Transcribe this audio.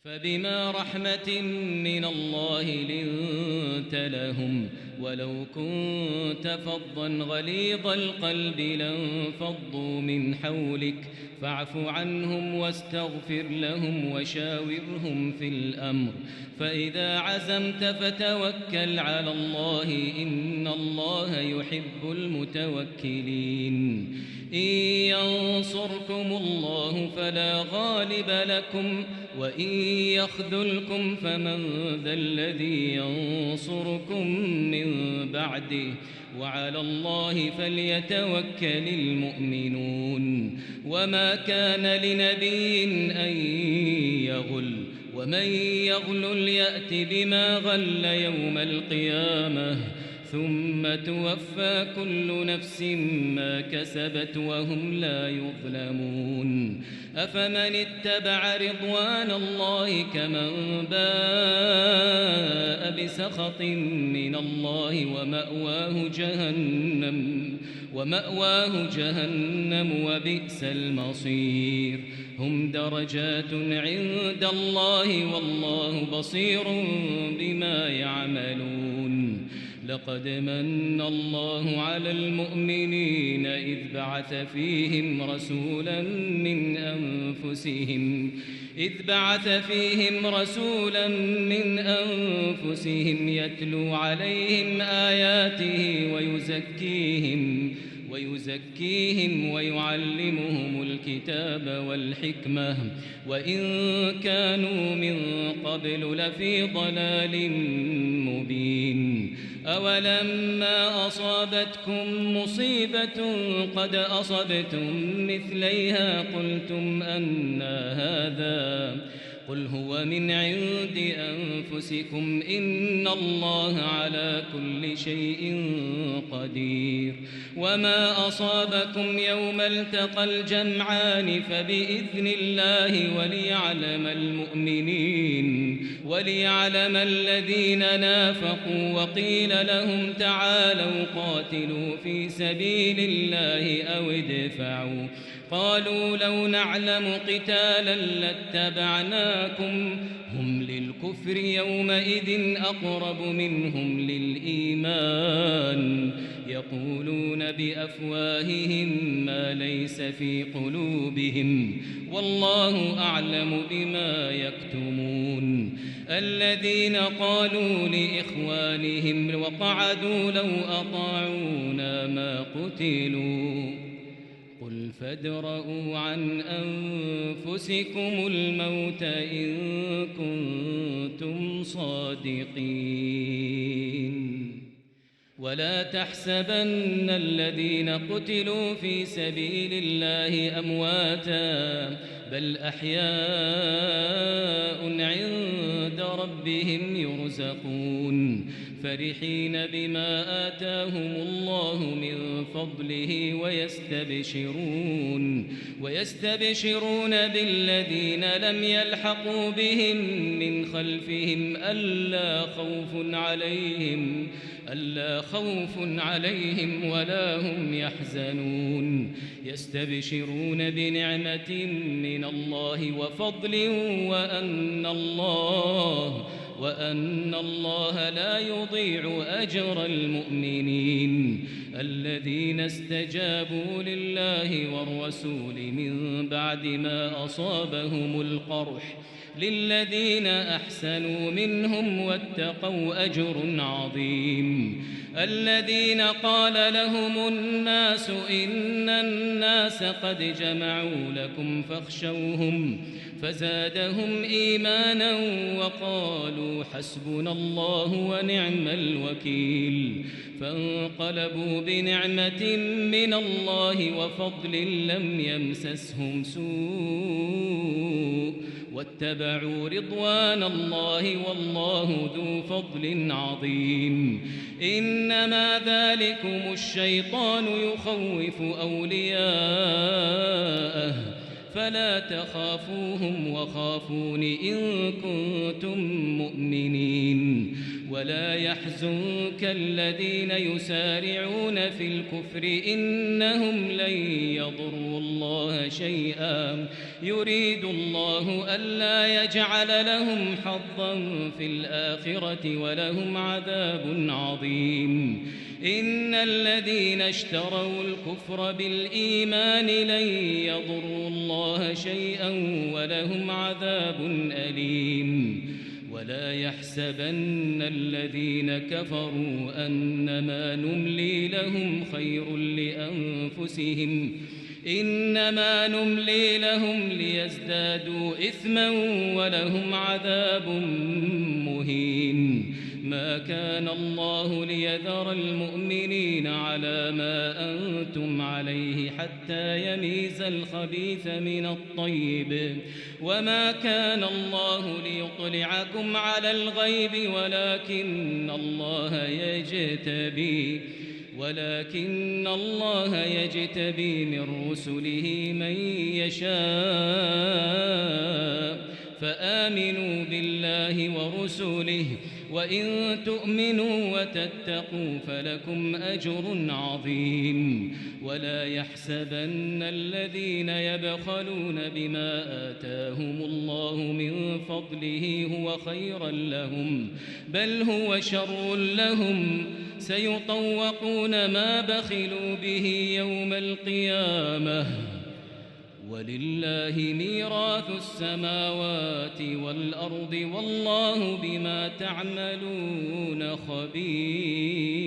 فبما رحمة من الله لنت لهم ولو كنت فظا غليظ القلب لانفضوا من حولك فاعف عنهم واستغفر لهم وشاورهم في الأمر فإذا عزمت فتوكل على الله إن الله يحب المتوكلين إن ينصركم الله فلا غالب لكم وإن يخذلكم فمن ذا الذي ينصركم من بعده وعلى الله فليتوكل المؤمنون وما كان لنبي أن يغل ومن يغل يأت بما غل يوم القيامة ثم توفى كل نفس ما كسبت وهم لا يظلمون أفمن اتبع رضوان الله كمن باء بسخط من الله ومأواه جهنم وبئس المصير هم درجات عند الله والله بصير بما يعملون لقد من الله على المؤمنين إذ بعث فيهم رسولا من أنفسهم يتلو عليهم آياته ويزكيهم ويعلمهم الكتاب والحكمة وإن كانوا من قبل لفي ضلال مبين أولما أصابتكم مصيبة قد أصبتم مثليها قلتم أنى هذا قل هو من عند أنفسكم إن الله على كل شيء قدير وما أصابكم يوم التقى الجمعان فبإذن الله وليعلم الذين نافقوا وقيل لهم تعالوا قاتلوا في سبيل الله أو ادفعوا قالوا لو نعلم قتالا لاتبعناكم هم للكفر يومئذ أقرب منهم للإيمان يقولون بأفواههم ما ليس في قلوبهم والله أعلم بما يكتمون الذين قالوا لإخوانهم وقعدوا لو أطاعونا ما قتلوا قل فادرءوا عن أنفسكم الموت إن كنتم صادقين ولا تحسبن الذين قتلوا في سبيل الله أمواتا بل أحياء عند ربهم يرزقون فرحين بما آتاهم الله من فضله ويستبشرون بالذين لم يلحقوا بهم من خلفهم ألا خوف عليهم ولا هم يحزنون يستبشرون بنعمة من الله وفضل وأن الله لا يضيع أجر المؤمنين الذين استجابوا لله والرسول من بعد ما أصابهم القرح للذين أحسنوا منهم واتقوا أجر عظيم الذين قال لهم الناس إن الناس قد جمعوا لكم فاخشوهم فزادهم إيمانا وقالوا حسبنا الله ونعم الوكيل فانقلبوا بنعمة من الله وفضل لم يمسسهم سوء واتبعوا رضوان الله والله ذو فضل عظيم إنما ذلكم الشيطان يخوف أولياءه فلا تخافوهم وخافون إن كنتم مؤمنين ولا يحزنك الذين يسارعون في الكفر إنهم لن يضروا الله شيئا يريد الله ألا يجعل لهم حظا في الآخرة ولهم عذاب عظيم إن الذين اشتروا الكفر بالإيمان لن يضروا الله شيئا ولهم عذاب أليم ولا يحسبن الذين كفروا أنما نملي لهم خير لأنفسهم إنما نملي لهم ليزدادوا إثما ولهم عذاب مهين ما كان الله ليذر المؤمنين على ما أنتم عليه حتى يميز الخبيث من الطيب وما كان الله ليطلعكم على الغيب ولكن الله يجتبي من رسله من يشاء فآمنوا بالله ورسله وإن تؤمنوا وتتقوا فلكم أجر عظيم ولا يحسبن الذين يبخلون بما آتاهم الله من فضله هو خيرا لهم بل هو شر لهم سيطوقون ما بخلوا به يوم القيامة ولله ميراث السماوات والأرض والله بما تعملون خبير